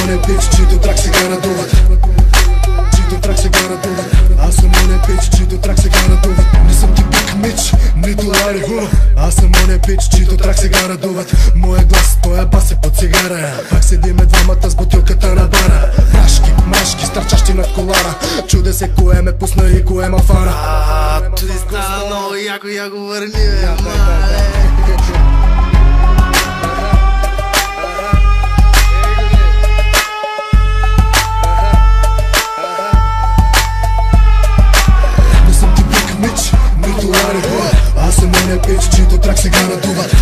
оня пич, чийто трак сега радуват. Чийто трак сега радуват. Аз съм оня пич, чийто трак сега радуват. Не съм ти Биг Мич, нито Лари Ху. Аз съм оня пич, чийто трак сега радуват. Моя глас, твоя бас е под цигара. Пак седиме двамата с бутилката на бара. Прашки, мрашки, стърчащи над колара. Чуде се кое ме пусна и кое ма фара. Туди стана много яко върни, бе, Аз съм оня пич, чийто трак сега радуват.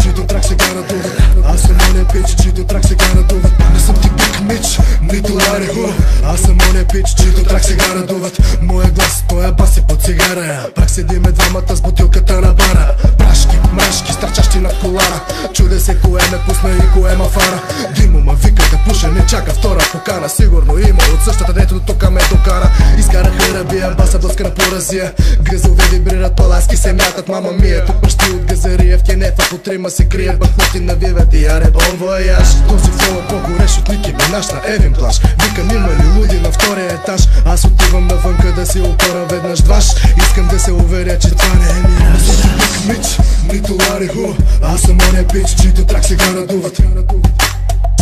Чийто трак сега радуват. Аз съм оня пич, чийто трак сега радуват. Не съм ти Биг Мич, нито Лари Ху. Аз съм оня пич, чийто трак сега радуват. Моя глас, твоя бас е под цигара. Пак седиме двамата с бутилката на бара. Прашки, мрашки, стърчащи над колара. Чуде се кое ме пусна и кое ма фара. Димо ма вика да пуша, не чака втора покана. Сигурно има от същата, дето до тука ме докара. Изкараха рабия, баса блъска на поразия. Гризове вибрират, паласки се мятат, мама мия. Тук пръщи от газария, в кенефа по трима се крият. Бахноти навиват и аре бон вояж. Този флоу е по-горещ от Ники Минаж на Евин плаж. Викам има ли луди на втория етаж. Аз отивам навънка да си опора веднъж дваш. Искам да се уверя, че това не е мираж. Не съм Биг Мич, нито Лари Ху. Аз съм оня пич, чийто трак сега радуват.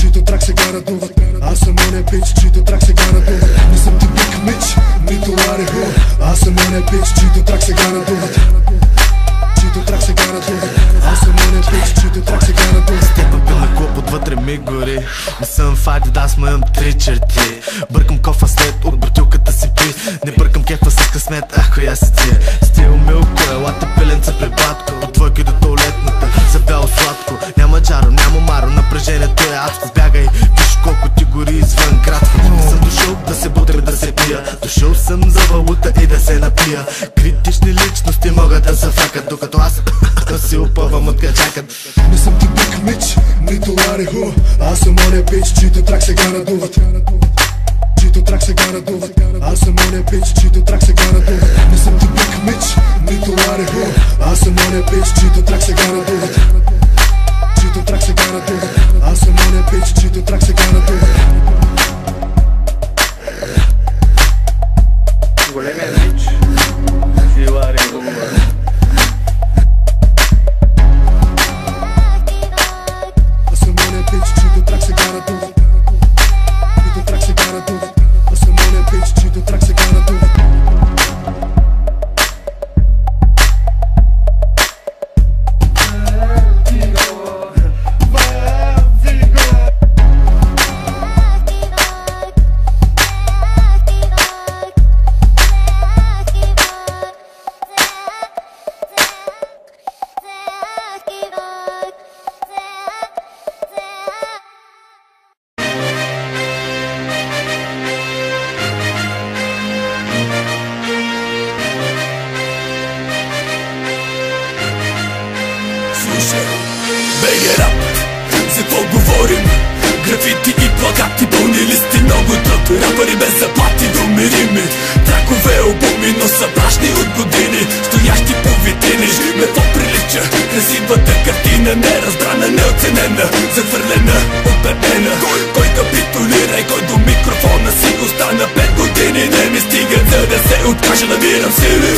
Чийто трак сега радуват. Аз съм оня пич, чийто трак сега радуват. Не съм ти Биг Мич, нито Лари Ху. Аз съм оня пич, чийто трак сега радуват. Чийто трак сега радуват. Аз съм оня пич, чийто трак сега радуват. Степа пил на клуб, отвътре ми гори. Не съм в Адидас, ма имам 3 черти. Бъркам кофа след от бутилката си пи. Не бъркам кефа с късмет, коя си ти. Стил милко, елата пиленца при батко. От двойки до туалетната, за бяло сладко. Няма джаро, няма маро, напрежението е адско. Сбягай, виж колко ти гори извън градко. Не съм дошъл да се бутам и да се пия. Дошъл съм за валута и да се напия. Критични личности могат да зафакат, докато аз да си опъвам от гачакът. Не съм ти Биг Мич, нито Лари Ху. Аз съм оня пич, чийто трак сега радуват. Чийто трак сега радуват. Аз съм оня пич, чийто трак сега радуват. Не съм ти Биг Мич, нито Лари Ху. Аз съм оня пич, чийто трак сега радуват. Чийто трак сега радуват. Аз съм оня пич, чийто трак сега радуват. Големия мич и Лари Ху. Аз съм оня пич, чийто трак сега радуват. Чийто трак сега радуват. Аз съм оня пич, чийто трак сега радуват. БГ рап, за какво говорим? Графити и плакати, пълни листи, много труд. Рапъри без заплати, домирими. Тракове, албуми, но са брашни от години. Стоящи по витрини, ме по-прилича. Красивата картина, неразбрана, неоценена. Захвърлена, обебена. Кой капитулира и кой до микрофона си остана 5 години. Не ми стига, за да се откажа, набирам сили.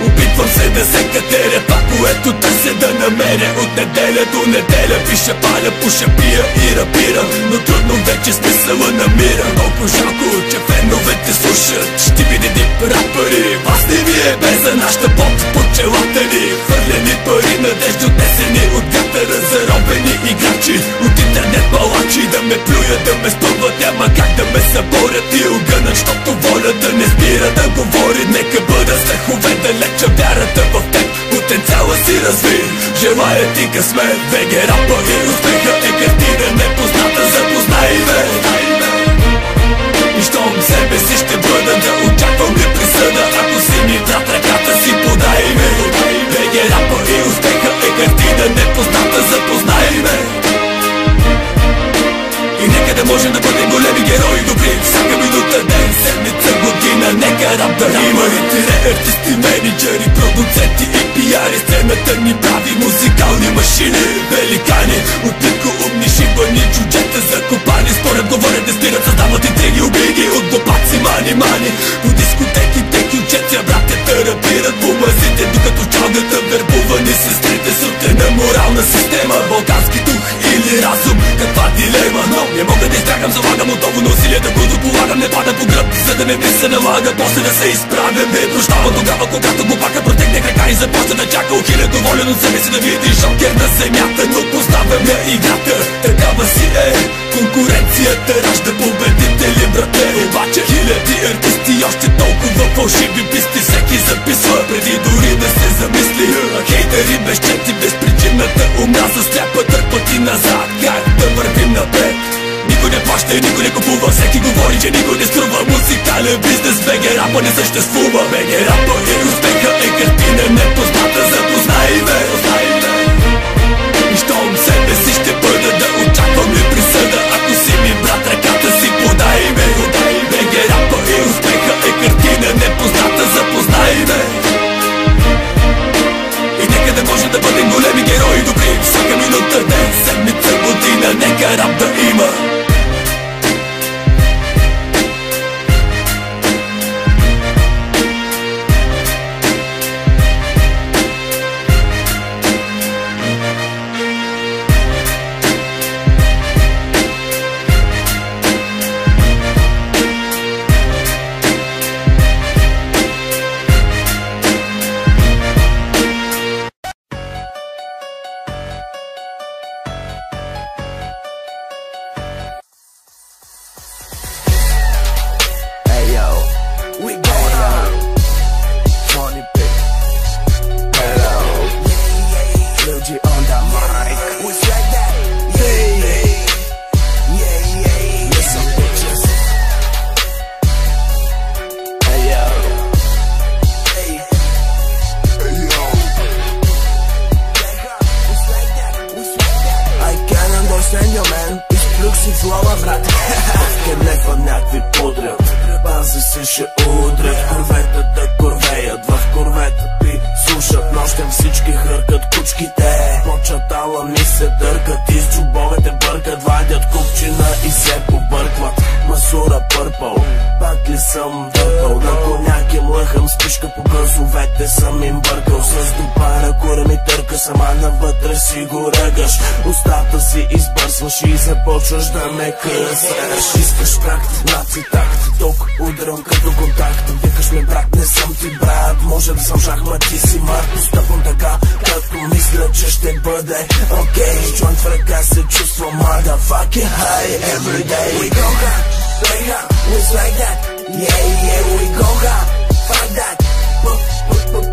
Опитвам се да се катеря, това, което търся да намеря. От неделя до неделя пиша, паля, пуша, пия и рапирам. Но трудно вече смисъла намирам. Толкова жалко, че феновете слушат. Ще види дип рапъри, вас не ви е без за нашата поп под челата ни. Хвърлени пари, надежди отнесени от вятъра. Заробени играчи от интернет балачи. Да ме плюят, да ме спъват, няма как да ме съборят и огънат, щото волята не спира да говори. Нека бъда страхове, далеча вярата в теб, потенциала си разви. Желая ти късмет, БГ рапа и успеха е картина непозната, запознай ме. И щом себе си ще бъда, да очаквам ли присъда, ако си ми брат, ръката си подай ме. БГ рапа и успеха е картина непозната, запознай ме. И нека да можем да бъдем големи герои, добри всяка минута, ден, седмица, година. Нека рап да има артисти, менеджери, продуценти и PR-и, сцената ни прави музикални машини. Великани, от тънко умни шибани, чуджета закопани. Според говорят, не спират, създават интриги, убиги от допаци, мани. По дискотеки, теки, учеца, братята рапират по мазите, докато чалгата вербувани сестрите. Сутена морална система, балкански дух или разум, каква дилема. Но не мога да изтрагам, залагам отново на усилия да го дополагам. Не пада по гръб, за да не се налага, после да се изправя. Не прощава тогава, когато го пака протегне крака и започне да чака ухилен, доволен от себе си да види шокер на земята. Но поставяме играта, такава си е. Конкуренцията ражда победители, брате. Обаче хиляди артисти, още толкова фалшиви писти. Всеки записва преди дори да се замисли. Хейтери безчети, безпричинната омраза сляпа търпати назад. Как да вървим напред? Никой не плаща и никой не купува. Всеки говори, че никой не струва. Музикален бизнес, БГ рапа не съществува. БГ рапа и успеха е картина непозната. Запознай ме. И щом себе си ще бъда, да очаквам ли присъда? Ако си ми брат, ръката си подай ме. БГ рапа и успеха е картина непозната. Запознай ме. И нека да може да бъдем големи герои, добри всяка минута, ден, седмица, година. Нека рап да има. Ще удрят корветата, корвеят в корвета ти слушат нощем, всички хъркат кучките. Початала ми се търкат и с джубовете бъркат, вадят купчина и се побъркват. Масура пърпъл, пак ли съм дърпал? На коняк им лъхам, спишка по газовете съм им бъркал. С допара кура ми търка, сама навътре си го ръгаш. Устата си избърсваш и започваш да ме късаш. Искаш тракт, наци такт, тук удрям като контакт. Викаш ме брат, не съм ти брат, може да съм шахмат, ти си мат. Постъпвам така, както мисля, че ще бъде окей. Joint в ръка се чувства motherfucking high every day. We go hard, play hard, it's like that. Yeah, we go hard, fuck that.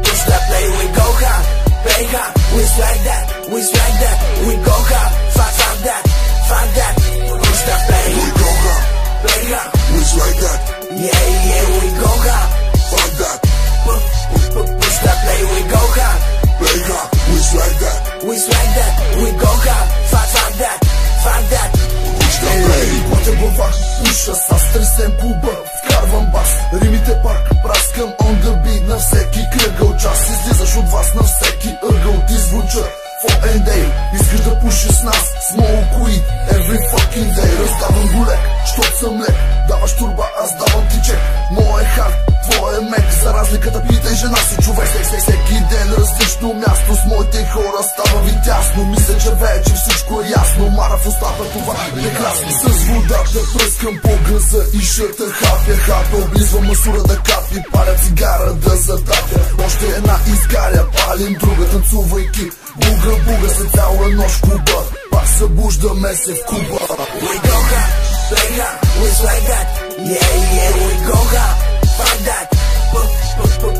Push that play, we go hard, play hard, it's like that. We go hard, fuck that. Push that play, we go hard, play hard, it's like that. Yeah, we go hard, fuck that. Push that play, we go hard, play hard, it's like that. We go hard, fuck that. Push that play. Платя глава, пуша с тресен клуба, вкарвам бас, римите парк, праскам on the beat на всеки кръгъл час. Излизаш от вас на всеки ъгъл, ти звуча for and day. Искаш да пушиш с нас, smoke weed every fucking day. Раздавам го лек, щот съм лек, даваш турба, аз давам ти чек. Моя хард, твоя мек, за разликата питай жена си човек. Всеки ден различно място, с моите хора става ви тясно. Мисля, че вече всичко е ясно, мара в устата, това е прекрасно. С водата пръскам по гъза и шърта хапя, облизвам масура да капи, паля цигара да затапя. Още една изгаря, палим друга, танцувайки буга се цяла нощ клуба. Пак събуждаме се в Куба. We go hard, play hard, it's like that. Yeah, we go hard, fuck that.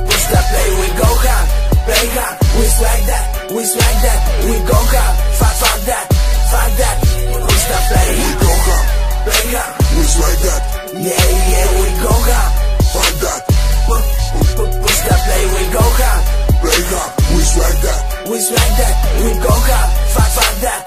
Push that play, we go hard, play hard, it's like that. We go hard, fuck that. Push that play, we go hard, play hard, it's like that. Yeah, we go hard, fuck that. Push that play, we go hard, play hard, it's like that. We go hard, fuck that.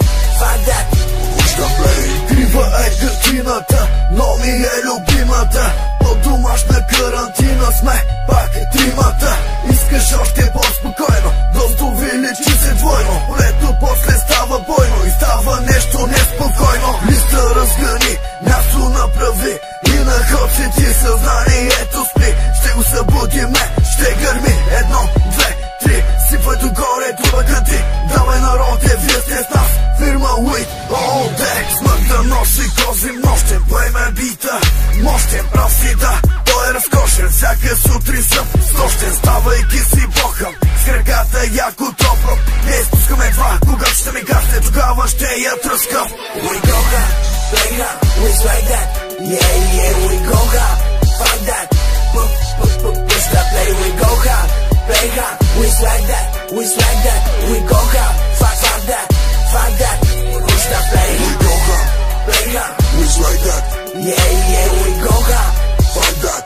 Push that play. Крива е картината, но ми е любимата. По домашна карантина сме пак тримата. Искаш още по-спокойно, доста we swag that, we swag that, we go hard, fuck that, push that play, we go hard, play hard, we swag that, yeah, we go hard, fuck that,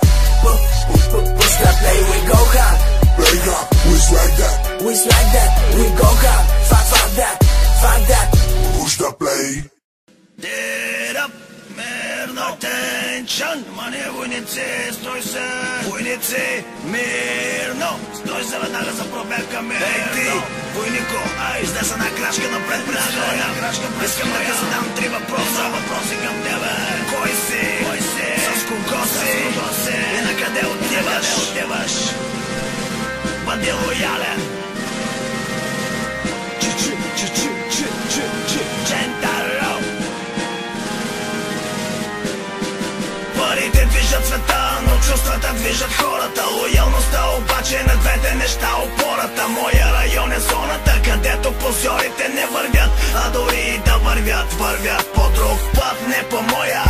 push that play, we go hard, play hard, we swag that, we go hard, fuck that, push that play. Get up, man, attention. Мане, войници, стой се. Войници, мирно. Стой се веднага за проверка, мирно. Ей ти, войнико, изнеса една крачка напред, предстоя. Искам да ти задам 3 въпроси към тебе. Кой си? С кого си? И на къде отиваш? Бъди лоялен. Джентаро. Парите движат света, но чувствата движат хората. Лоялността обаче на двете неща опората. Моя район е зоната, където позорите не вървят, а дори и да вървят по друг път, не по моя.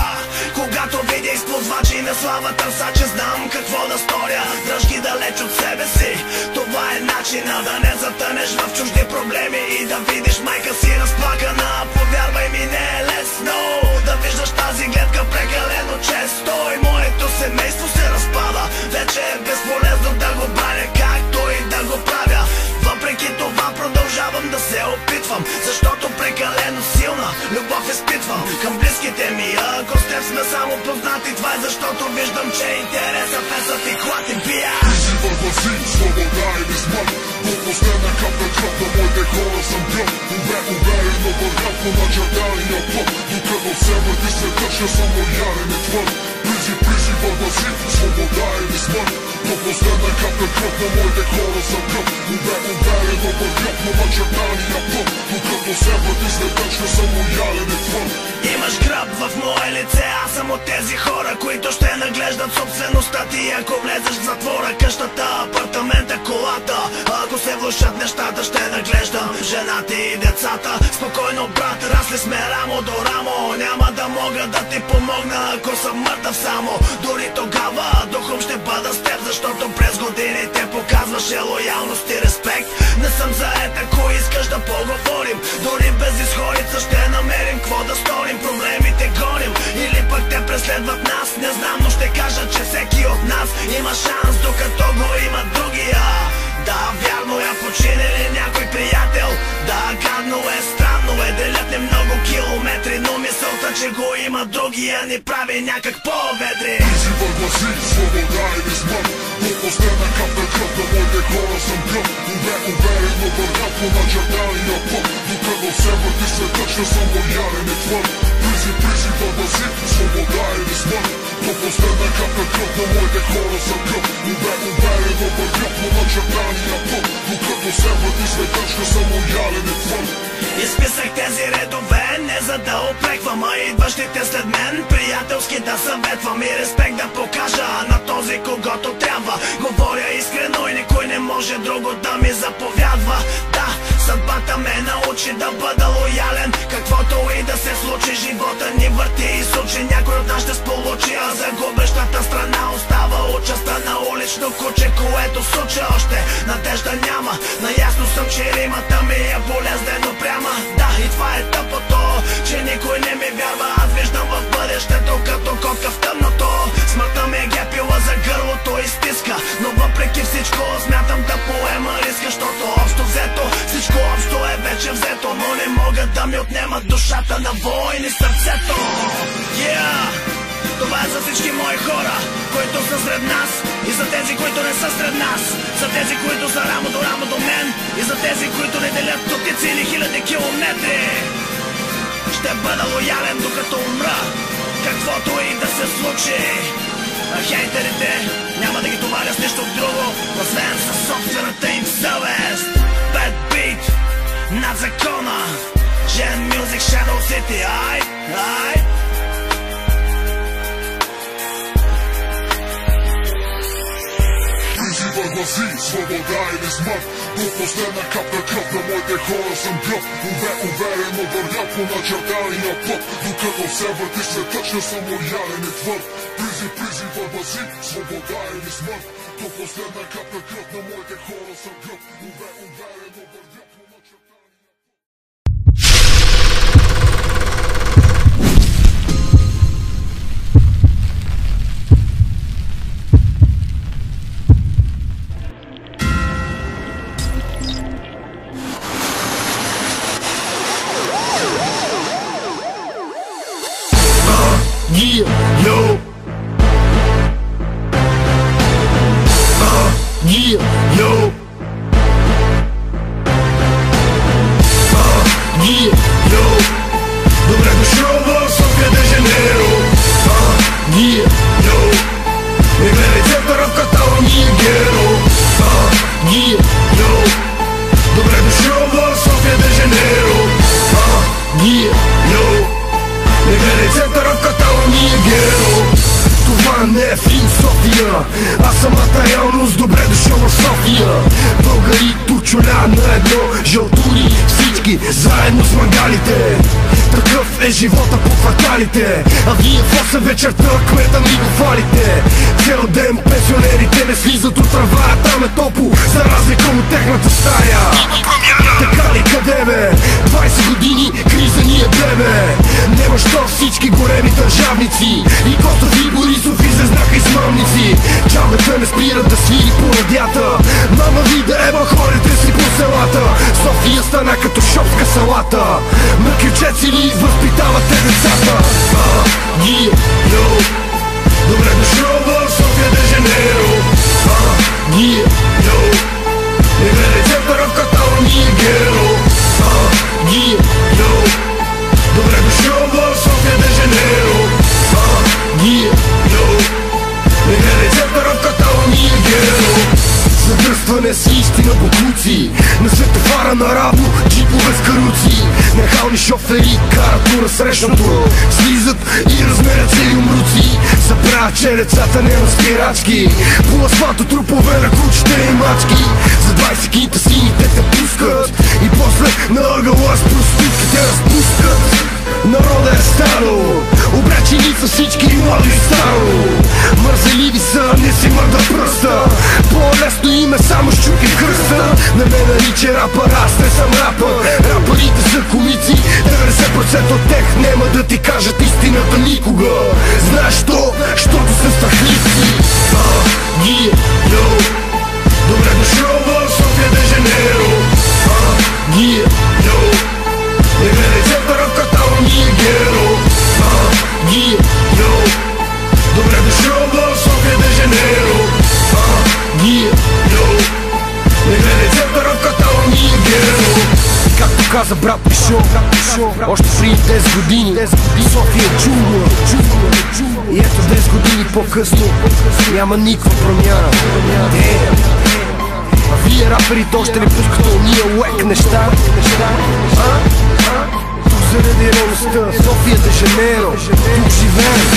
Когато видя използвачи на слава търсачи, знам какво да сторя. Дръж ги далеч от себе си, това е начина да не затънеш в чужди проблеми и да видиш майка си разплакана. Повярвай ми, не е лесно да виждаш тази гледка прекалено често. И моето семейство се разпада, вече е безполезно да го браня, както и да го правя. Въпреки това продължавам да се опитвам, защото прекалено силна любов изпитвам към близките ми. Ако с теб сме само познати, това е защото виждам, че интересът песът и клати бия. Ти си върваси, свобода или смърт. До последна капка кръв на моите хора съм гръб. Уверено вървят по начертания път. Докато се върти светът, ще съм лоялен и твърд. Призи върваси, свобода или смърт. До последна капка кръв на моите хора съм гръб. Уверено вървят по начертания път. Докато се върти светът, ще съм лоялен и твърд. Имаш гръб в мое лице, аз съм от тези хора, които ще наглеждат собствеността ти. Ако влезеш в затвора, къщата, апартамента, колата, ако се влошат нещата, ще наглеждам жената и децата. Спокойно, брат, расли сме рамо до рамо. Няма да мога да ти помогна, ако съм мъртъв само. Дори тогава духом ще бъда с теб, защото през годините показваше лоялност и респект. Не съм заед, ако искаш да поговорим, дори без изходица ще намерим какво да сторим. Проблемите гоним или пък те преследват нас, не знам, но ще кажа, че всеки от нас има шанс, докато го има другия. Да, вярно я починали някой приятел. Да, гадно е, странно е, делят ни много километри, но мисълта, че го има другия, ни прави някак по-ведри. Призи върваси, свобода или смърт. До последна капка кръв на моите хора съм гръб. Уверено вървят по начертания път. Докато се върти светът, ще съм лоялен и твърд. Призи върваси, свобода или смърт. До последна капка кръв на моите хора съм гръб. Уверено вървят по начертания път. Докато се върти светът, ще съм лоялен и твърд. Изписах тези редове, не за да опреквам, а идващите след мен приятелски да съветвам и респект да покажа на този, когото трябва. Говоря искрено и никой не може друго да ми заповядва. Да, съдбата ме научи да бъда лоялен, каквото и да се случи, живота ни върти и сучи. Някой от нас ще сполучи, а загубещата страна остава участа на улично куче, което суче още надежда няма. Наясно съм, че римата ми е болезнено пряма. Да, и това е тъпото, че никой не ми вярва. Аз виждам в бъдещето като котка в тъмното. Смъртта ми е гепила за гърлото и стиска, но въпреки всичко смятам да поема риска, защото общо взето всичко общо е вече взето, но не могат да ми отнемат душата на войн и сърцето. Това е за всички мои хора, които са сред нас, и за тези, които не са сред нас, за тези, които са рамо до мен, и за тези, които не делят стотици или хиляди километри. Ще бъда лоялен докато умра, каквото и да се случи. А хейтерите няма да ги товаря с нищо друго, освен със собствената им съвест. Bad beat над закона, Gen Music Shadow City, ай. Върваси, свобода или смърт. До последна капка кръв на моите хора съм гръб. Уверено вървят по начертания път. Докато се върти светът, ще съм лоялен и твърд. Призи върваси, свобода или смърт. То последна капка кръв на моите хора са гръб. Уверено вървят по начертания. Yeah, yo. Yeah, yo. Yeah, yo. Добре дошъл в София де Жанейро. Yeah, yo. Не гледай центъра в катала ми е геро. Yeah, yo. Добре дошъл в София де Жанейро. Yeah, yo. Не гледай центъра в катала ми е геро. Това не е филм София, а самата реалност. Добре дошъл в София. Българи, турчоля на едно, жълтури всички заедно с мангалите. Такъв е живота по кварталите, а вие в 8 вечерта кмета ми го хвалите. Цел ден пенсионерите не слизат от трава, там е топло, за разлика от техната стая. Така ли къде бе? 20 години криза ни е бебе. Нема що всички големи държавници и Костов и Борисов изрезнаха измамници. Чамбета не спират да свири по радията. Мама ви да еба хорите си по селата. София стана като шопска салата. Мъкючеци ли възпитавате децата? Yeah, yo. Добре дошъл в София де Жанейро. Yeah, yo. Не гледай центъра в катала ми е геро. Yeah, yo. Добре дошъл в София де Жанейро. Yeah, yo. Не гледай центъра в катала ми е геро. Задръстване с истина буклуци, на светофара наравно джипове с каруци. Нахални шофери карат по насрещното, слизат и размерят се юмруци. Забравят, че децата нема спирачки, по асфалто трупове на кучета и мачки. За 20 кинта сините те пускат и после на ъгъла с проститките разпускат. Народа е станал, обречени са всички млади и старо. Мързеливи са, не си мърда пръста, по-лесно им е само щуки в кръста. Не ме нарича рапър, аз не съм рапър. Рапърите са комици, 90% от тях няма да ти кажат истината никога. Знаеш що? Щото са страхливци. Yeah, yo. Добре дошъл в София де Жанейро. Yeah, yo. Не гледай центъра в катала ми е геро. Yeah, yo. Добре дошъл в София де Жанейро. Yeah, yo. Не гледай центъра в катала ми е геро. Както каза брат Пишо, още преди 10 години София е джунгла. И ето 10 години по-късно няма никаква промяна. А вие раперите още не пускате уния уек неща. Тук заради реалността, София де Жанейро, тук живеем.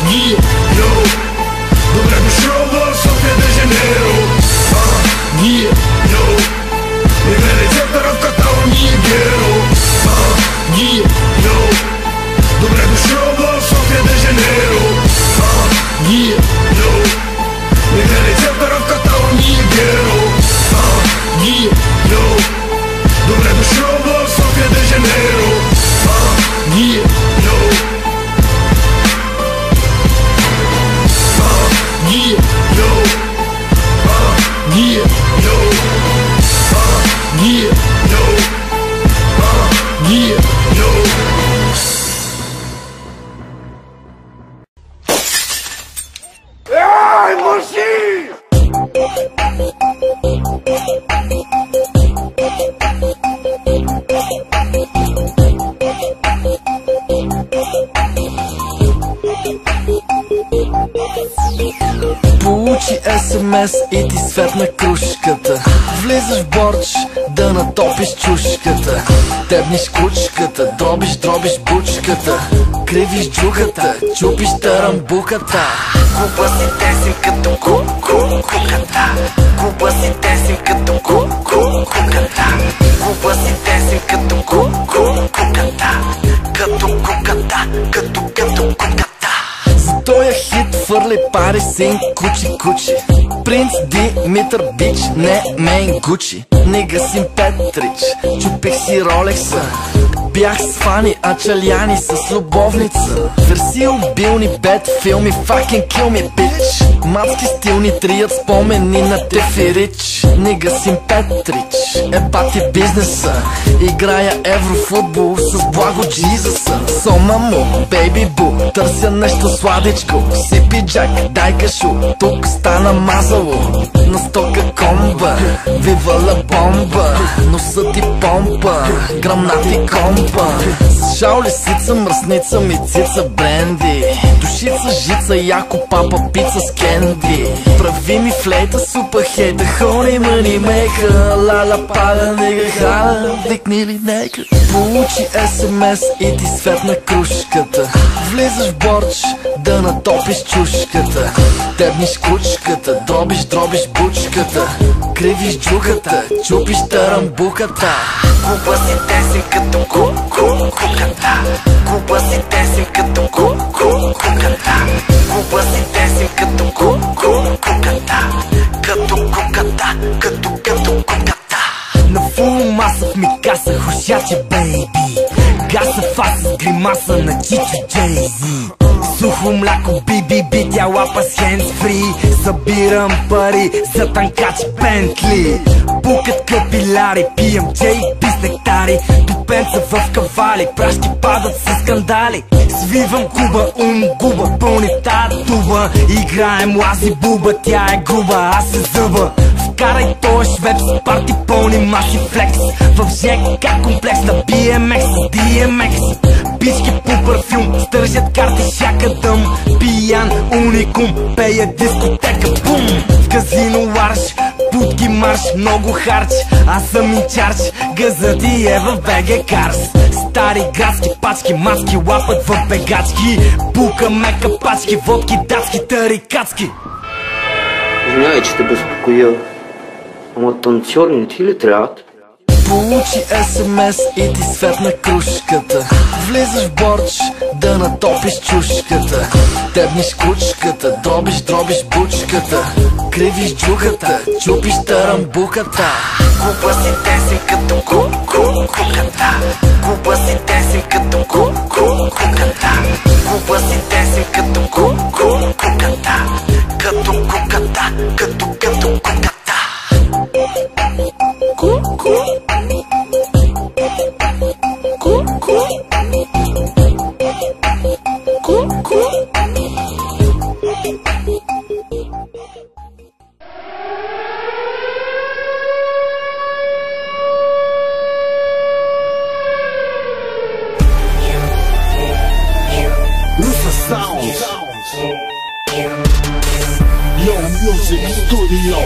Yeah, yo. Добре дошъл в София де Жанейро. Yeah, yo. Не гледай центъра в катала ми е геро. Yeah, yo. Добре дошъл в София де Жанейро. Yeah, yo. Не гледай центъра в катала ми е геро. Yeah, yo. Добре дошъл в София де Жанейро. Yeah, yo. Yeah, yo. Yeah, yo. Yeah, yo. Yeah, yo. Ай, мужик! Получи СМС и ти светна кружката. Влизаш в борч да натопиш чушката. Тебниш кучката, дробиш бучката. Кривиш джухата, чупиш тарамбуката. Купа си тесим като куката. Купа си тесим като куката. Купа си тесим като куката. Като куката, като куката. За тоя хит твърд Чарли Пари Син Кучи Кучи, принц Димитър Бич, не мейн Гучи. Нига Син Петрич, чупих си Ролекса. Бях с Фани Ачаляни с любовница. Верси убилни бед филми, fucking kill me bitch. Мацки стилни трият спомени на Тефирич. Нига Син Петрич, бати бизнеса. Играя еврофутбол с Благо Джизъса. Сома му, бейби бу, търся нещо сладичко. Сипи джак, дай кашу, тук стана мазало. На стока комба, вивала бомба. Носа ти помпа, грамнати компа. С шао лисица, мръсница, мицица, бренди. Душица, жица, яко папа, пица с кенди. Прави ми флейта, супа хейта, хони мъни мейка. Лала пада, нега хала, викни ли нека. Получи СМС и ти светна кружката. Влизаш в борч, да натопиш чушката. Тебниш кучката, дробиш бучката. Кривиш джуката, чупиш тарамбуката. Купа си тесен като куката. Купа си тесен като куката. Купа си тесен като куката. Като куката, като куката. На фул маса в микаса, хушаче бейби. Гаса фас с гримаса на Чичо Джейзи. Сухо мляко, би, тя лапа с хендсфри. Събирам пари за танкачи Бентли. Букат капиляри, пием JP с нектари. Тупенца в кавали, прашки падат с скандали. Свивам куба, губа, пълни тая туба. Играем лази буба, тя е груба, аз се зъба. Вкарай тоя швеб с парти пълни маси флекс. В ЖК комплекс на BMX с DMX. Бички по парфюм, стържат карти шака дъм. Пиян уникум, пея дискотека бум. В казино ларш, путки марш, много харч. Аз съм инчарч, газът ти е в БГ Карс. Стари градски пачки, маски лапат в бегачки. Бука мека пачки, водки датски, тарикатски. Извинявай, че те безпокоя, ама танцори не ти ли трябват? Получи СМС и ти светна кружката. Влизаш в борч, да натопиш чушката. Тебниш кучката, дробиш бучката. Кривиш джухата, чупиш тарамбуката. Купа си тесен като куката. Купа си тесен като куката. Купа си тесен като куката. Като куката, като куката. Sounds. Yo Music Studio.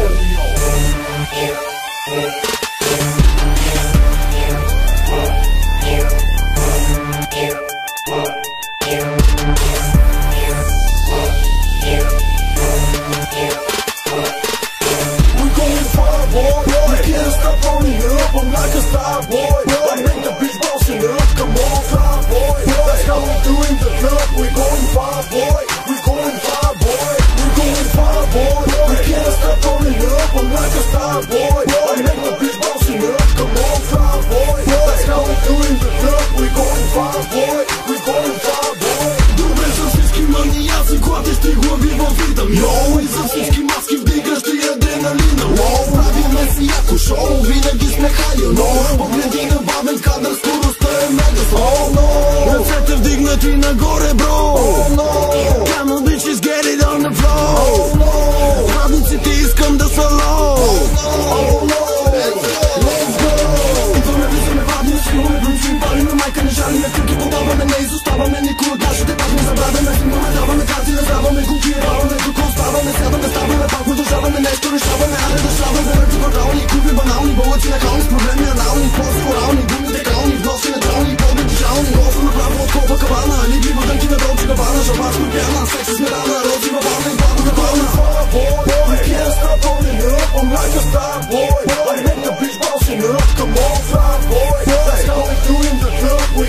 We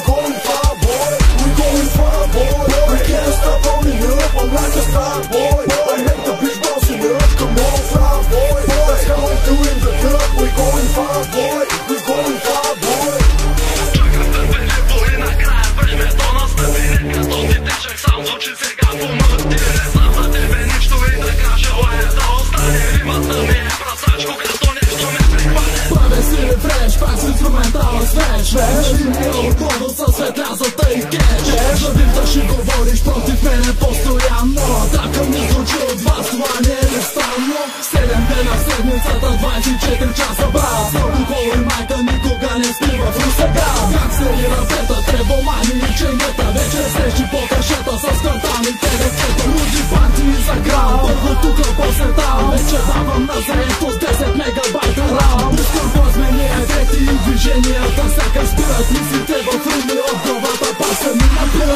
going far, boy. We can't stop on the hill. седмицата 24 часа, брат. Алкохол и майка никога не спива в Русеград. Гангстери, рапета, требомани и ченгета, вече срещи по кашета с картаните ръцете. Луди партии за крал, първо тука, после там. Вече давам на заетост 10 мегабайта рам. Ускорбо смени ефекти и движенията сякаш спират мислите в руми от главата, пак се ми напират.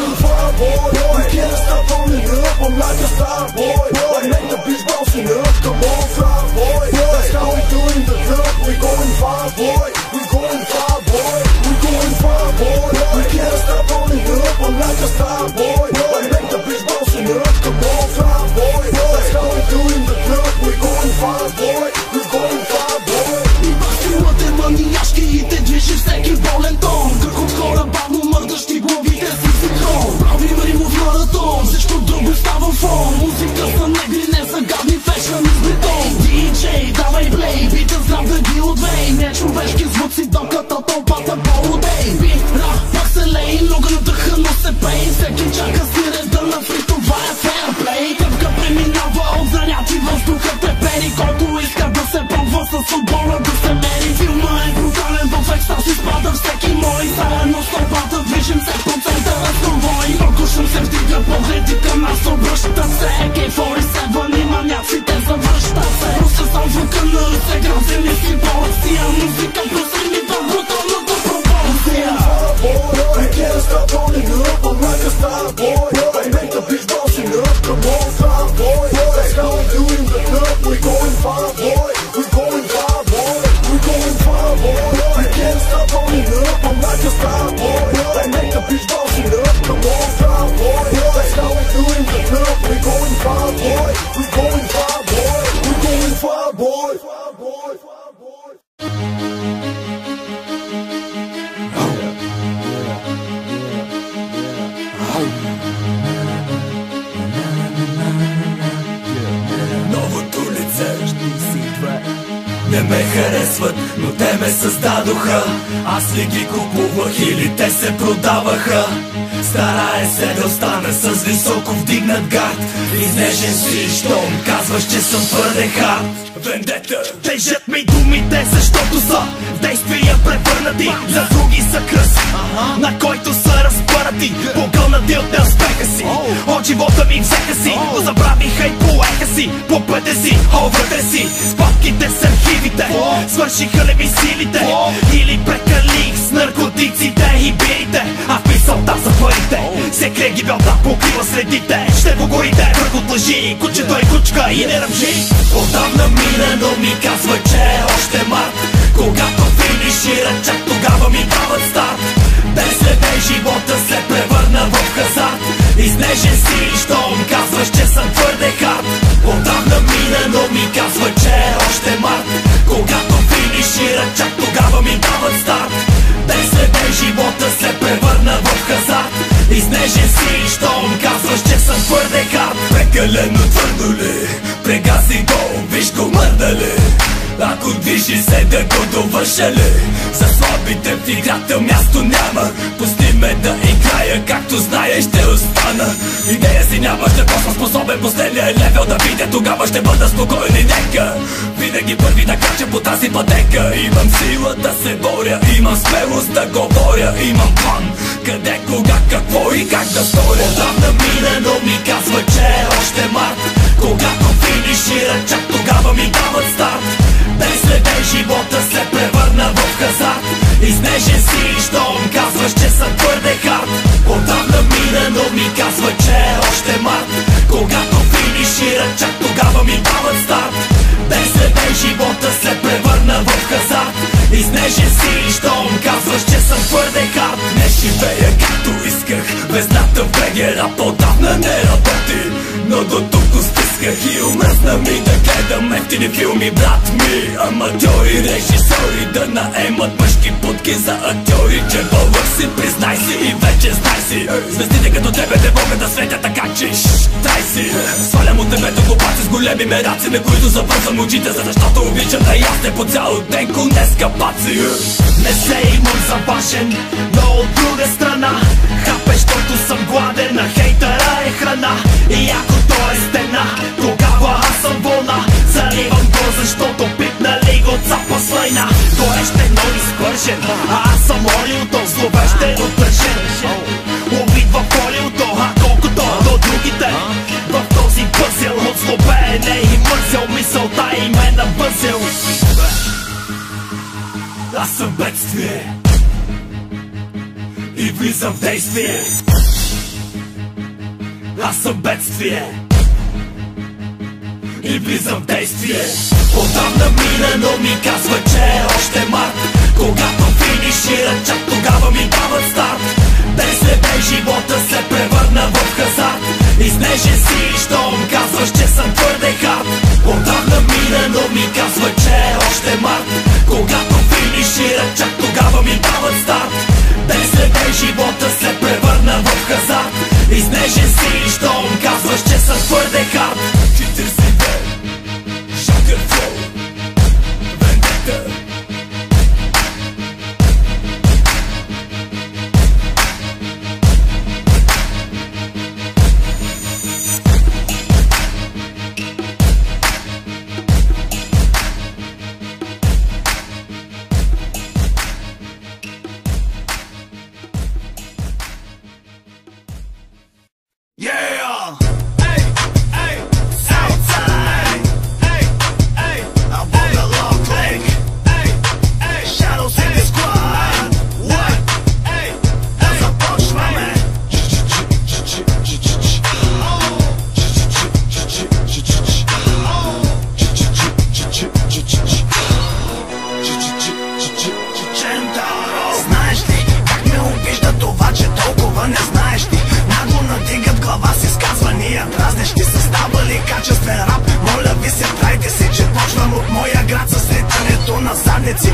We can't stop on the up, I'm like a star boy. I make the beats bouncing up, come on fly boy. That's how we doing the club, we going far boy. We going far boy, we going far boy. We can't stop on the up, I'm like a star boy. I make the beats bouncing up, come on fly boy. That's how we doing the club, we going far boy. We going far boy. Има силата маниашки и те движи всеки болен тон. Кръг от хора бавно мърдащи главите си синхрон. Правим римов маратон, всичко друго става фон. Музика са негри, не са гадни, фешън из бетон. Диджей, давай плей, бита знам да ги отвей. Не човешки звуци, докато тълпата по-удей. Бира, пак се лей, много надъха, но се пей. Всеки чака си реда на фри, това е фейрплей. Къпка преминава от заняти въздуха пепери. Който иска да се пробва с футбола да се мери. Филма е брутален, в екстаз изпада всеки мой. Заедно с тълпата движим се по центъра с конвой. Прокушам се, вдига погледи към нас, обръща се. AK-47 и маняците завръща се. Руса сам звука на Русеград, вземи си полъция. Музика плюс рими до бруталната пропорция. We can't stop on the up, I'm like a star boy. I make the beats bouncing up, come on fly boy. That's how we doing the club, we going far boy. We going far boy, we going far boy. We can't stop on the up, I'm like a star boy. I make the beats bouncing up, come on fly boy. That's how we doing the club, we going far boy. We going far boy, we going far boy. Новото лице не ме харесват, но те ме създадоха. Аз ли ги купувах или те се продаваха? Старая се да остана с високо вдигнат гард. Изнежен си, щом казваш, че съм твърде хард. Вендета. Тежат ми думите, защото са в действия превърнати. За други са кръст, на който са разпърнати. Погълнати от неуспеха си, от живота ми взеха си. Но забравиха и поеха си, по пътя си, вътре си. С папките с архивите, свършиха ли ми силите? Или прекалих с наркотиците и бирите? А в мисълта за парите се крие гибелта, покрива следите. Ще погорите връх от лъжи, кучето и кучка и не ръмжи. Отдавна мина, но ми казва, че е още март. Когато финишира, чак тогава ми дават старт. Без следей живота се превърна в хазарт. Изнежен си, щом казваш, че съм твърде хард. Отдавна мина, но ми казва, че е още март. Когато финишира, чак тогава ми дават старт. Без следей живота се превърна в хазарт. Изнежен си, щом казваш, че съм твърде хард. Прекалено твърдо ли? Прегази го, виж го мърдали. Ако движи се да го довърша ли? За слабите в играта място няма. Пусти ме да играя, както знаеш ще остана. Идея си няма, ще съм способен последния левел да видя. Тогава ще бъда спокоен и нека винаги първи да крача по тази пътека. Имам сила да се боря, имам смелост да говоря. Имам план, къде, кога, какво и как да сторя. Отдавна мина, но ми казва, че е още март. Когато финишира, чак тогава ми дават старт. Без следей живота се превърна в хазарт. Изнежен си, щом казваш, че съм твърде хард. Отдавна мина, но ми казва, че е още март. Когато финишира, чак тогава ми дават старт. Без следей живота се превърна в хазарт. Изнежен си, щом казваш, че съм твърде хард. Не живея както исках, везната в БГ рап отдавна не работи. Но до тук стисках и омръзна ми да гледам ефтини филми, брат ми. Аматьори, режисьори да наемат мъжки путки за актьори. Че бълък си, признай си и вече знай си. Звездите като тебе не могат да светят, така че тай си. Свалям от небето глупаци с големи мераци, на които завързвам очите, защото обичам да ясне по цял ден конеска паци. Не се имам за важен, но от друга страна хапе, защото съм гладен, на хейтъра е храна. И ако той е стена, тогава аз съм вълна. Заливам го, защото пик грешен, а аз съм олиото, зловещен отрешен. Убит в олиото, а колкото до другите. В този пъзел от злобеене и мързел, мисълта и ме набързел. Аз съм бедствие и влизам в действие. Аз съм бедствие и влизам в действие. Отдавна мина, но ми казва, че е още март. Когато финишират, чак тогава ми дават старт. Ден след ден живота се превърна в хазарт. Изнежен си, щом казваш, че съм твърде хард. Отдавна мина, но ми казва, че е още март. Когато финишират, чак тогава ми дават старт. Ден след ден живота се превърна в хазарт. Изнежен си, щом казваш, че съм твърде хард.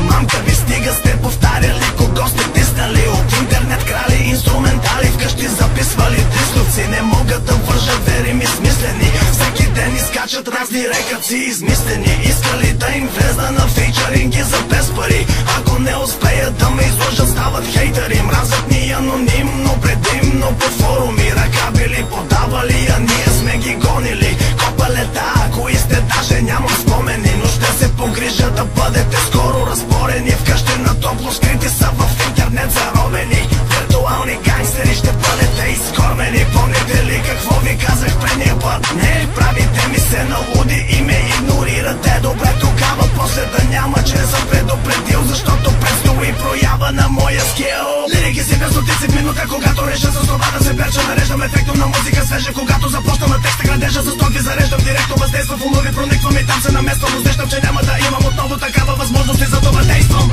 Мамка ви стига, сте повтаряли кого сте тиснали. От интернет крали инструментали, вкъщи записвали дисковци. Не могат да вържат вери ми смислени. Всеки ден изкачат разни рекъци измислени. Искали да им влезна на фейчаринги за без пари. Ако не успеят да ме излъжат, стават хейтери. Мразят ни анонимно, предимно по форуми. Ръка били подавали, а ние сме ги гонили. Копалета, кои сте, даже нямам спомени. Но ще се погрижа да бъдете скоро разборени. Вкъщи на топло скрити са в интернет заробени. Виртуални гангстери ще бъдете изкормени. Помните ли какво ви казах предния път? Не, правите ми се налуди и ме игнорирате. Добре, тогава после да няма, че съм предупредил. Защото предстои проява на моя скил. Лирики си без стотици в минута, когато реша с това да се перча. Нареждам ефектом на музика свежа, когато започна на текста градежа. За сток ви зареждам директно, въздействам в умови, прониквам и там се намествам. Усещам, че няма да имам отново такава възможност и за това действам.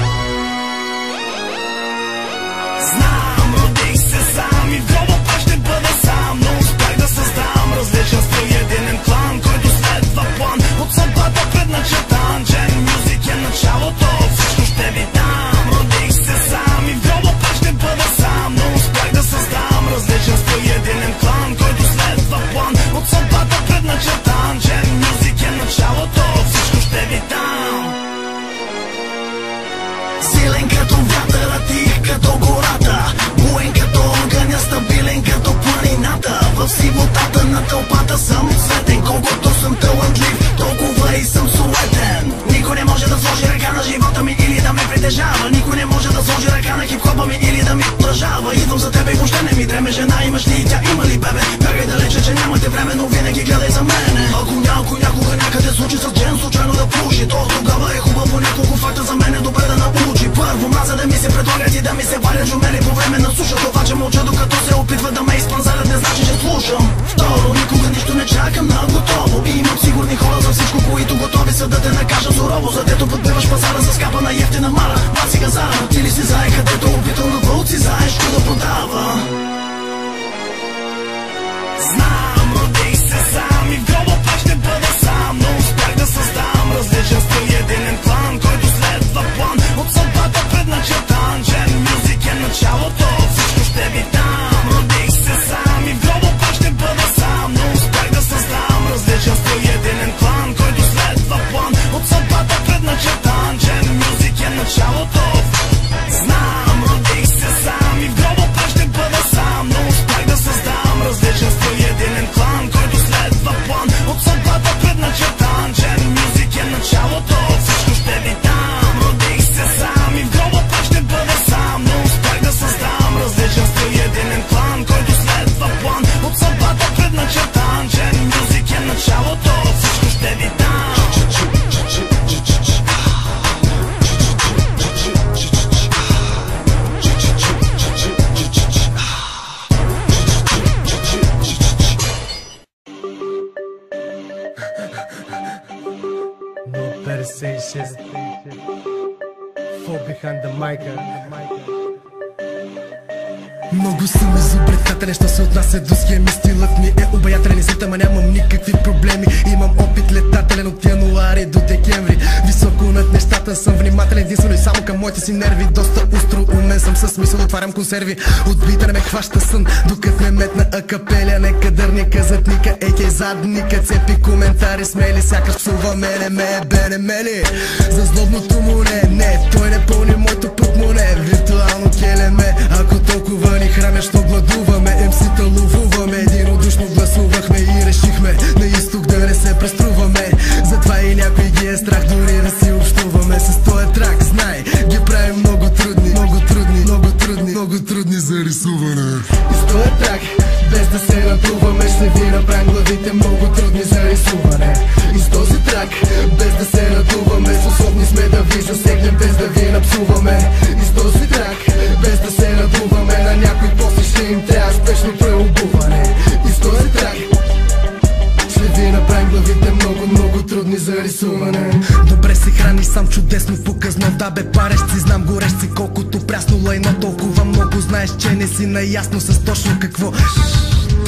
Знам, родих се сам и в гроба пак ще бъда сам. Но успях да създам различен стил и единен клан, който следва план от съдбата предначертан. Джен мюзик е началото, всичко ще ви дам. Родих се сам и в гроба пак ще бъда сам. Но успях да създам различен стил и единен клан, който следва план от съдбата предначертан. Джен мюзик е началото, всичко ще ви дам. Силен като вятъра, тих като гората, буен като огъня, стабилен като планината. В сивотата на тълпата съм светен, колкото съм талантлив, толкова и съм суетен. Никой не може да сложи ръка на живота ми или да ме притежава. Никой не може да сложи ръка на хип-хопа ми или да ми отражава. Идвам за тебе и въобще не ми дреме. Жена имаш ли и тя има ли бебе? Бягай далече, че нямате време, но винаги гледай за мене. Ако някога някъде случи с Джен случайно да пуши, то тогава е хубаво няколко факта за мен е добре да научи. Първо, мраза да ми се предлагат и да ми се валят жумели по време на суша. Това, че мълча докато се опитват да ме изпанзарят, не значи, че слушам. Второ, никога нищо не чакам на готово. И имам сигурни хора за всичко, които готови са да те накажат сурово. Задето подбиваш пазара с капа на ефтина мара. Баци газара, ти ли си зае, където опитал на вълци, знаеш що да продава. Знам, родих се сам и в гроба пак ще бъда сам. Но успях да създам различен стил и единен клан, който следва план от съдбата предначертан. Джен мюзик е началото, всичко ще ви дам. Родих се сам и в гроба пак ще бъда сам. Но успях да създам различен стил и единен клан, който следва план от съдбата предначертан. Джен мюзик е началото. Знам, родих се сам и в гроба пак ще бъда Fall behind the mic. Много съм изобретателен, що се отнася до схеми. Стилът ми е обаятелен и света, ама нямам никакви проблеми. Имам опит летателен от януари до декември. Високо над нещата съм внимателен, единствено и само към моите си нерви. Доста устро умен съм, със смисъл отварям консерви. От бита не ме хваща сън, докато ме метна акапеля. Не кадърника, задника, екей задника. Цепи коментари смели, сякаш псува мене, бене мели. За злобното му не, той не пълни моето портмоне. Виртуално келеме, ако толкова ни храня, що гладуваме. МС-та ловуваме, единодушно гласувахме и решихме на изток да не се преструваме. Затова и някой ги е страх дори да си общуваме. С този трак, знай, ги правим много трудни, много трудни, много трудни, много трудни за рисуване. И с този трак, без да се надуваме, ще ви направим главите много трудни за рисуване. И с този трак, без да се надуваме, способни сме да ви засегнем, без да ви напсуваме. И с този трак, без да се надуваме, на някой после ще им трябва спешно преобуване. И с този трак ще ви направим главите много, много трудни за рисуване. Добре се храниш сам, чудесно показно. Да бе, парещ си, знам, горещ си, колкото прясно лайно. Толкова много знаеш, че не си наясно с точно какво.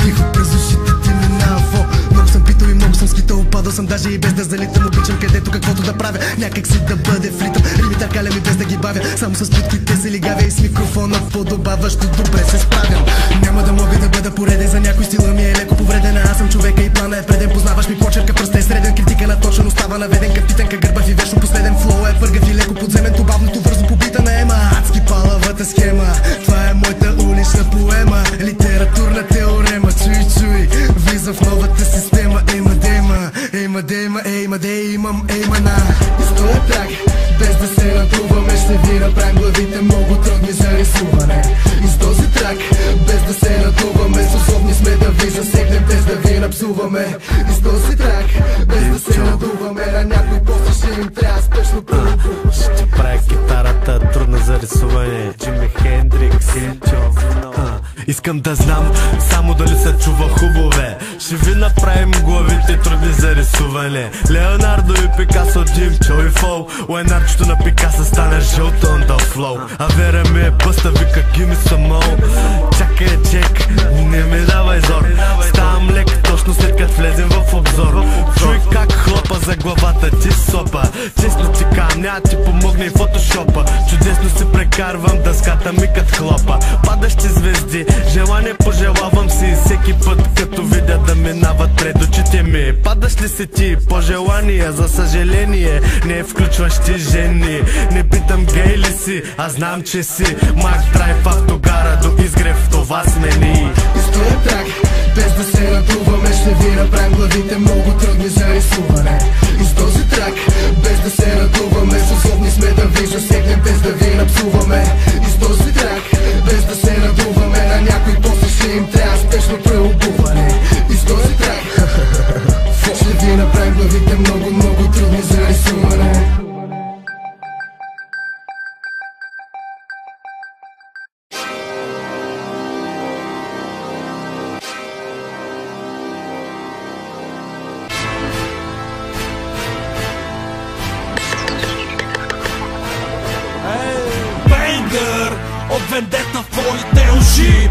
Тихо през ушите ти минава. Много съм питал и много съм скитал, опадал съм даже и без да залитам. Обичам където каквото да правя, някак си да бъде в ритъм. Рими търкаля ми без да ги бавя, само с плитките се лигавя и с микрофона подобаващо добре се справям. Няма да мога да бъда пореден, за някой стила ми е леко повредена. Аз съм човека и плана е преден, познаваш ми почерка, пръста е среден. Критика на точен остава наведен, капитанка гърбав и вечно последен. Флоу е пъргав и леко подземен, побавното вързо побита на ема. Адски палавата схема, това е моята улична поема. Литературна теорема, чуй, влизам в новата система. Ейма, имам еймана. И с този трак, без да се надуваме, ще ви направим главите много трудни за рисуване. И с този трак, без да се надуваме, способни сме да ви засегнем, без да ви напсуваме. И с този трак, без да се надуваме, на някой после ще им трябва спешно преобуване. Ще правя китарата трудна за рисуване. Джими Хендрикс, искам да знам само дали се чува хубаве. Ще ви направим главите трудни за рисуване. Леонардо и Пикасо, Димчо и Фол. Лайнарчето на Пикасо стана жълто on the flow. А Вера ми е бъста, вика give me some more. Чакай, чек, не ми давай зор. Ставам лек точно след като влезем в обзор. Чуй как хлопа за главата ти сопа. Честно ти кам, няма ти помогне и фотошопа. Чудесно се прекарвам дъската ми кът хлопа. Падащи звезди, желание пожелавам си всеки път, като видя да минават пред очите ми. Падаш ли се ти пожелания, за съжаление не включваш ти жени. Не питам гей ли си, а знам че си. Мак драйв автогара до изгрев, това сме ни. И с този трак, без да се надуваме, ще ви направим главите много трудни за рисуване. И с този трак, без да се надуваме, способни сме да ви засегнем, без да ви напсуваме. И с този трак, без да се надуваме, на някой после ще им трябва спешно преобуване. И с този трак ще ви направим главите много, много трудни за рисуване. От вендета в твоите уши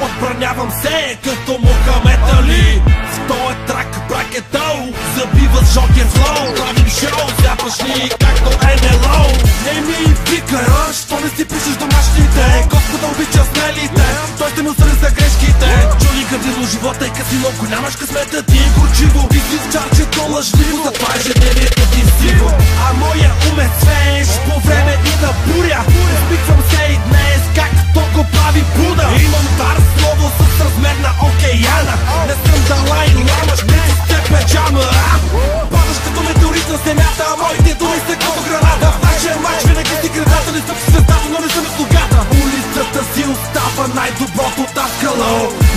отбранявам се като Мохамед Али. В този трак бракетъл забива с жокер флоу. Правим шоу, зяпаш ни както НЛО. Не ми викай, що не си пишеш домашните. Господа обича смелите, той ще ми осъди за грешките. Джони гърдило живота и касино, ако нямаш късмета ти е горчиво. Ти си в чарчето лъжливо, затова ежедневието ти сиво. А моя ум е свеж по време и на буря. Спиквам се и днес, както го прави Буда. Имам дар слово с размер на океана. Не съм Далай Лама, ще с теб е джама. Падаш като метеорит на земята, а моите думи са като граната. В нашия матч винаги си градата, не съм звездата, но не съм слугата. Улицата си остава най-доброто таскало.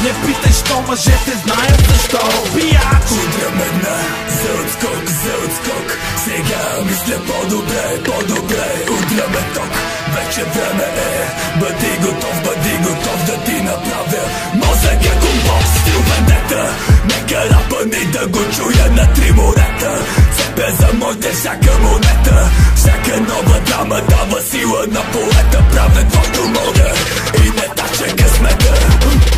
Не питай, що мъжете знаят защо. Пияч! Удряме на за отскок. Сега мисля по-добре, удряме ток. Вече време е, бъди готов да ти направя мозък е компот, стил вендета. Нека рапа ни да го чуя на три морета. Цепе за моите всяка монета, всяка нощ стила на поета, правя каквото мога и не тача късмета.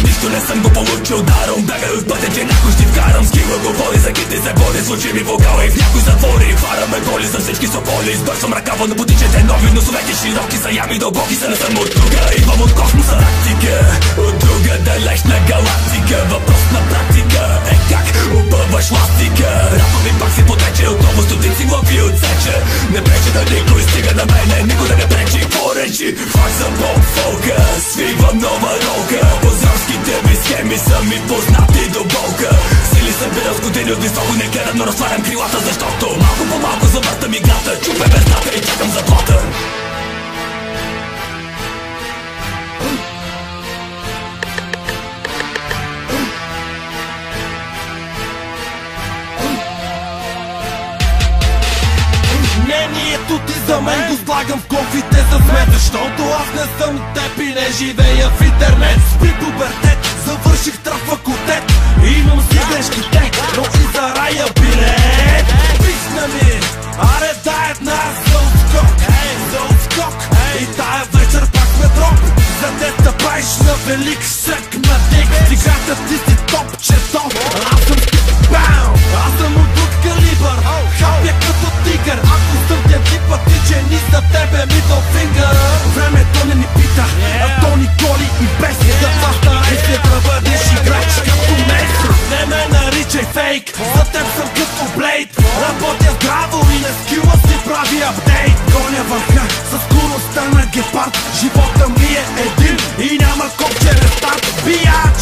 Нищо не съм го получил даром, бягай от пътя, че някой ще вкарам. Скила говори за ките се води, звучи ми вокала и в някой затвори. Вараме голи за всички соколи, сбърсвам ръкава на бутичите нови. Носовете широки са, ями дълбоки са, не съм от тук. Идвам от космоса лактика, от друга далечна галактика. Въпрос на практика е как опъваш ластика. Рапа ми пак си потече, отново стотици глави отсече. Не пречи да никой стига на мене, никой да не пречи. Поречи, факт за поп-фолка, свивам нова ролка. Позорските ми схеми са ми познати до болка. Сили съм бил с години от високо, не гледам, но разтварям крилата, защото малко по малко завърта ми гата. Чупе без дата и чакам заплата. Мнението ти за мен го слагам в кофите за смет, защото аз не съм теб и не живея в интернет. Спри пубертет, завърших тръв факултет, имам си грешките, но и за рая билет. Писна ми, аре дай една за отскок, и тая вечер пак сме дроп, за да те правиш на велик шък на дик. Стигата ти си топчето, аз съм бам, аз съм от калибър, хапя като тигър. Ако съм те випати, че ни за тебе middle finger. Времето не ни пита, а то ни коли и без. Затова старай се да бъдеш играч като Меси. Не ме наричай фейк, за теб съм като Блейд. Работя здраво и на скила си прави апдейт. Гоня върха със скоростта на гепард. Живота ми е един и няма копче рестарт. Бияч!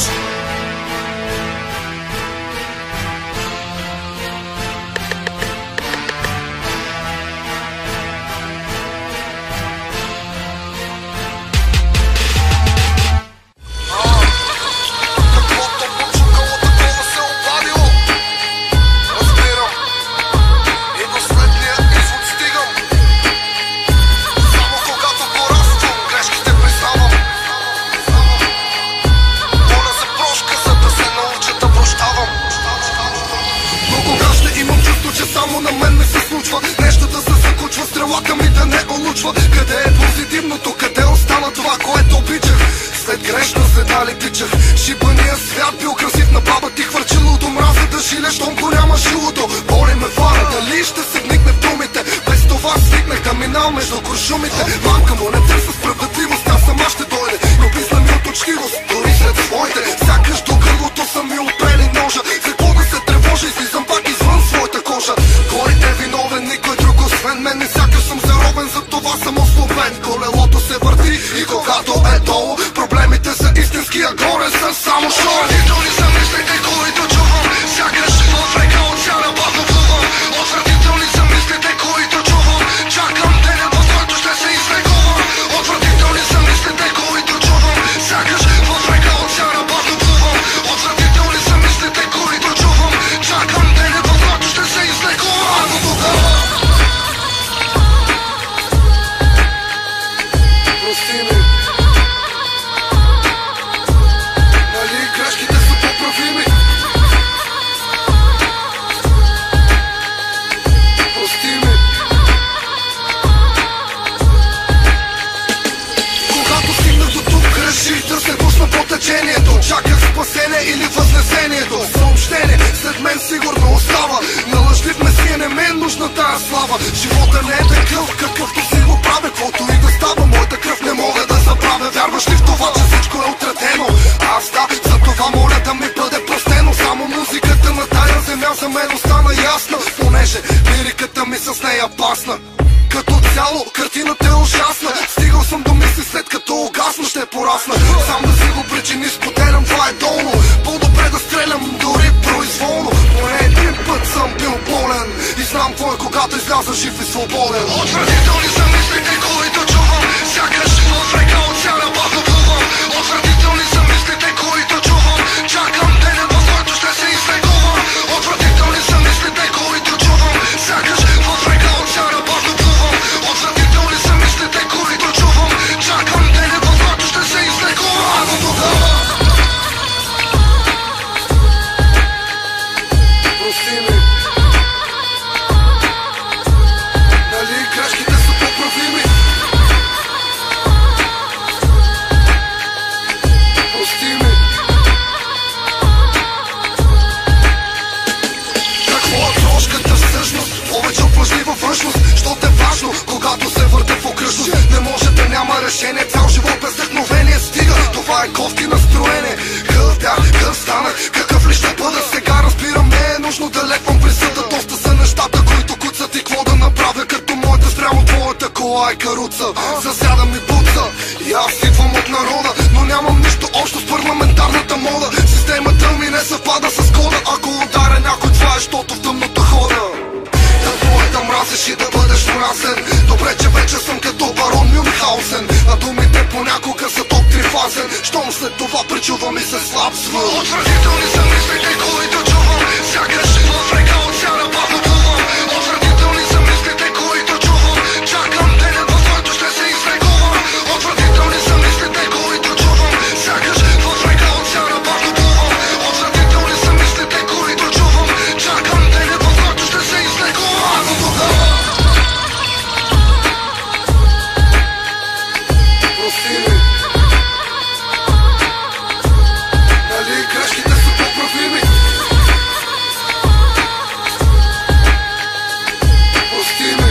Къде е позитивното, къде остана това, което обичах? След грешна следа ли тичах? Шибания свят бил красив, на баба ти хвърчило до мраза да жилеш, щом го няма жилото. Боли ме фара, дали ще се вникне в думите? Без това свикнах да минал между куршумите. Мамка му не търса справедливост, тя сама ще дойде, но писна ми от учтивост, дори след своите. Сякаш до гърлото са ми опрели ножа. За какво да се тревожа, излизам пак извън своята кожа. Кой е виновен, никой друг освен мен. Не сякаш съм заробен, за това съм ослабен. Колелото се върти и когато е долу, проблемите са истински, а горе са само шоу. Нито ли са мислите, които чувам, сякаш в река оцяна бавно плувам. Отвратителни са мислите, които чувам, чакам деня, в който ще се излекувам. Отвратителни са мислите, които чувам, сякаш в река оцяна бавно плувам. Отвратителни са мислите, които чувам, чакам деня, в който ще се излекувам. Прости ми, нали грешките са поправими? Прости ми. Когато стигнах до тук, реших да се пусна по течението. Чаках спасение или възнесението. Съобщение след мен сигурно остава. На лъжлив месия не ме е нужна тая слава. Живота не е такъв, какъвто си го правя. Каквото и да става, моята кръв не мога да забравя. Вярваш ли в това, че всичко е отредено? Аз да, за това моля да ми бъде простено. Само музиката на тая земя за мен остана ясна, понеже лириката ми с нея пасна. Като цяло, картината е ужасна. Стигал съм до мисли, след като угасна ще порасна. Сам да си го причини, споделям, това е долно. По-добре да стрелям, дори произволно. Поне един път съм бил болен и знам какво е, когато изляза жив и свободен. Отвратителни са мислите, които чувам, сякаш в река оцяна бавно плувам. Отвратителни са мислите, които чувам, чакам деня, в който ще се излекувам. Отвратителни са мислите, които чувам, сякаш в река оцяна бавно плувам. Отвратителни са мислите, които чувам, чакам деня, в който ще се излекувам. Прости ми, нали грешките моята кола е каруца, засядам и буца. И аз идвам от народа, но нямам нищо общо с парламентарната мода. Системата ми не съвпада с кода. Ако ударя някой, това е, щото в тъмната хода. Да мразиш и да бъдеш мразен. Добре, че вече съм като барон Мюнхаузен, а думите понякога са топ трифазен. Щом след това причува ми се слаб звън. Отвратителни са мислите, които чувам, сякаш в река океана бавно плувам. Отвратителни са мислите, които чувам, чакам денят, в който ще се излекувам. Отвратителни са мислите, които чувам, сякаш в река океана бавно плувам. Отвратителни са мислите, които чувам, чакам денят, в който ще се излекувам. Прости ми, нали грешките са поправими? Прости ми,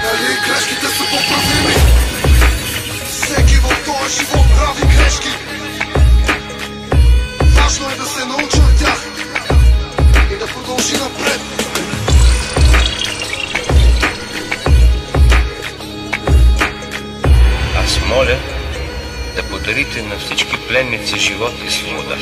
нали грешките са поправими? Всеки в този живот прави грешки. Важно е да се научи от тях и да продължи напред. Аз моля да подарите на всички пленници живот и свобода.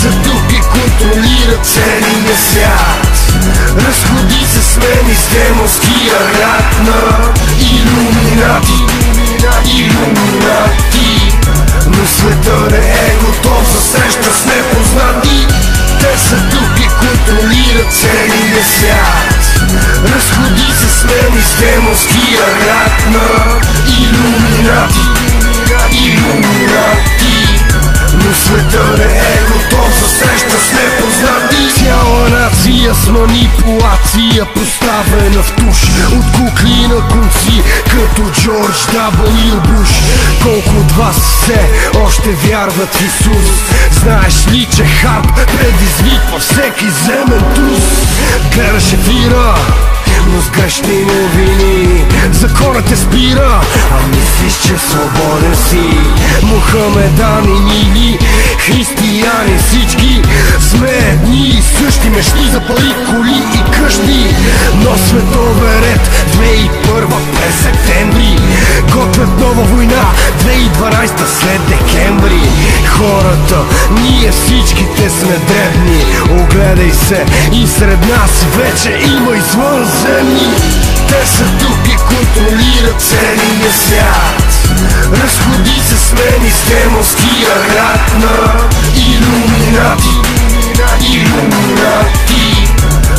Са тук и контролират целия свят. Разходи се с мен из демонския ряд на илюминати, илюминати. Но света не е готов за среща с непознати. Те са тук и контролират целия свят. Разходи се с мен из демонския ряд на илюминати, илюминати. Но света не е готов за среща с непознати. Цяла нация с манипулация, поставена в туш от кукли на конци, като Джордж W. Буш. Колко от вас все още вярват в Исус? Знаеш ли, че харп предизвиква всеки земен трус? Гледаш ефира, но с грешни новини. Законът те спира, а мислиш, че свободен си. Мухамедани, нили, християни, всички сме едни и същи. Мечти за пари, коли и къщи. Но световен ред 2001 през септември. Готвят нова война 2012 след декември. Хората, ние всичките сме дребни. Огледай се, и сред нас вече има извънземни. Те са тук и контролират целия свят. Разходи се с мен из демонския ряд на илюминати, илюминати.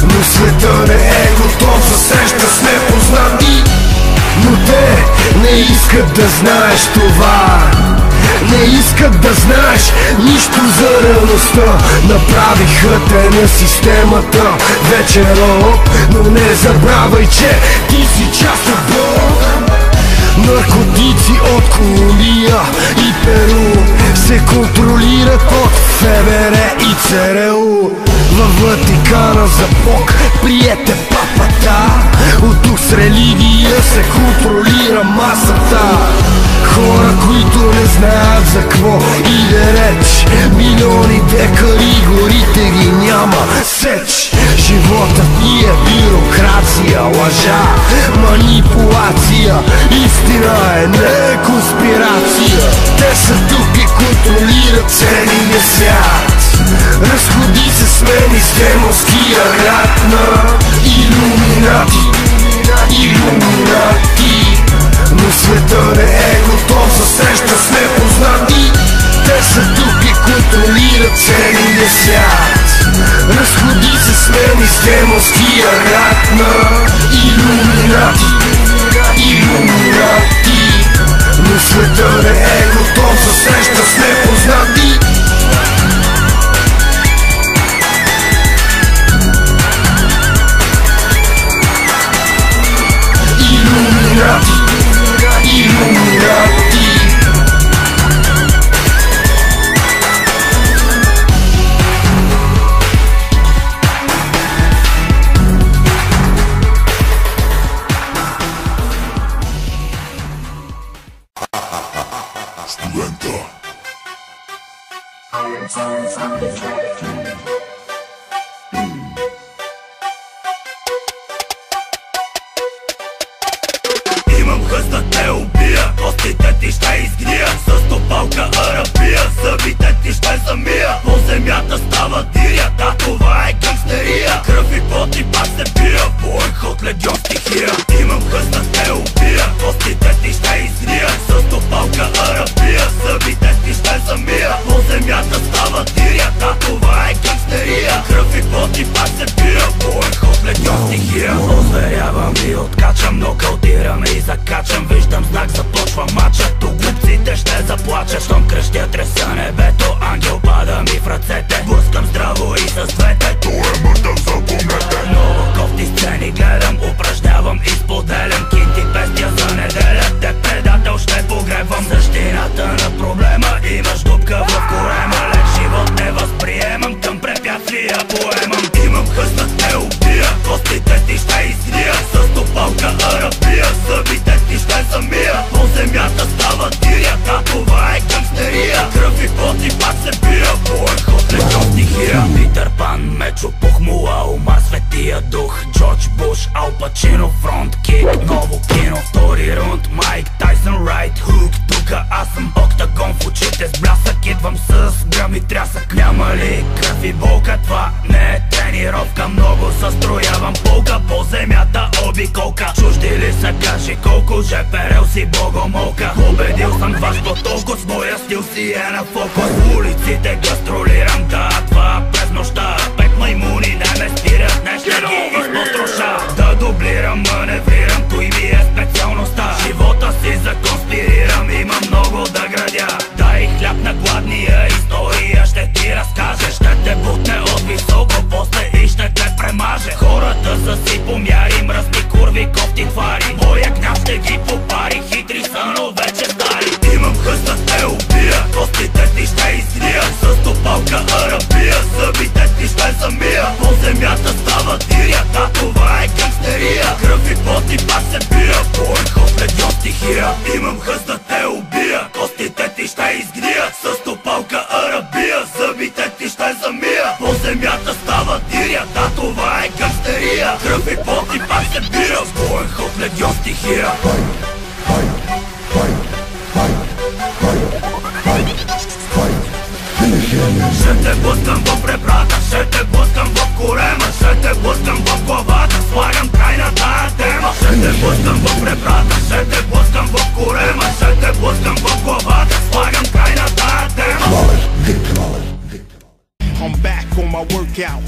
Но света не е готов за среща с непознати. Но те не искат да знаеш това. Не искат да знаеш нищо за реалността. Направиха те на системата вече роб. Но не забравяй, че ти си част от Бог. Наркотици от Колумбия и Перу се контролират от ФБР и ЦРУ. Във Ватикана за Бог приете папата. От тук с религия се контролира масата. Хора, които не знаят за какво иде реч. Милиони декари, горите ги няма сеч. Животът ни е бюрокрация, лъжа, манипулация. края, не е конспирация. Те са тук и контролират целия свят. Разходи се смени с демонския ряд на илюминати, илюминати. Но света не е готов за среща с непознати. Те са тук и контролират целия свят. Разходи се смени с демонския ряд на илюминати, илюминати. Но света не е готов за среща с непознати. Illuminati, Illuminati. Имам хъст да те убия, костите ти ще изгния. С топалка арабия, зъбите ти ще замия. По земята става диря, да това е гангстерия. Кръв и пот и пак се пия, боен ход легион стихия. Имам хъст да те убия, костите ти ще изгния. С топалка арабия, зъбите ти ще замия. По земята става диря, да това е гангстерия. Кръв и пот и пак се пия, боен ход легион стихия. Озверявам и откачам, нокаутирам и закачам. Виждам знак, започва матча. Тук глупците ще заплачат. Щом кръщя треса небето, ангел пада ми в ръцете. Блъскам здраво и с двете, то е мъртъв, запомнете. Много кофти сцени гледам, упражнявам и споделям. Кинти пестия за неделя, те предател ще погребвам. Същината на проблема, имаш дупка в корема. Лек живот не възприемам, към препятствия поемам. Имам хъст да те убия, костите ти ще изгния. С топалка арабия, зъбите ти ще замия. По земята става диря, да това е гангстерия. Кръв и пот и пак се бия, боен ход легион стихия. Питър Пан, Мечо Пухмула, Омар Светия Дух, Джордж Буш, Ал Пачино, фронт кик, ново кино. Втори рунд, Майк Тайсън, райт хук. Тука аз съм октагон, в очите с блясък. Идвам с гръм и трясък. Няма ли кръв и болка, това не е тренировка. Много състроявам полка, по земята обиколка. Чужди ли са, кажи колко, жеперел си богомолка. Победил съм ваш потолко, с моя стил си е на фокус. Улиците гастролирам, да, това през нощта. Пет маймуни не ме спират, не ще ги изпотроша. Да дублирам, маневрирам, той ми е специалността. Живота си законспирирам, имам много да градя. Дай хляб на гладния, история ще ти разкаже. Ще те бутне от високо, после и ще те премаже. Хората са си помяри, мръсни курви, кофти твари. Моя гняв ще ги попари, хитри са, но вече стари. Имам хъст да те убия, костите ти ще изгния. С топалка арабия, зъбите ти ще замия. По земята става диря, да това е гангстерия. Кръв и пот и пак се бия, боен ход легион стихия. Имам хъст да те убия, костите ти ще изгния. С топалка арабия, зъбите ти ще замия. По земята става диря, да това е гангстерия. Кръв и пот и пак се бия, боен ход легион стихия. Ще те блъскам в ребрата, ще те блъскам в корема. Ще те блъскам в главата, слагам край на тая тема. Ще те блъскам в ребрата, ще те блъскам в корема. Ще те блъскам в главата, слагам край на тая тема. I'm back on my workout.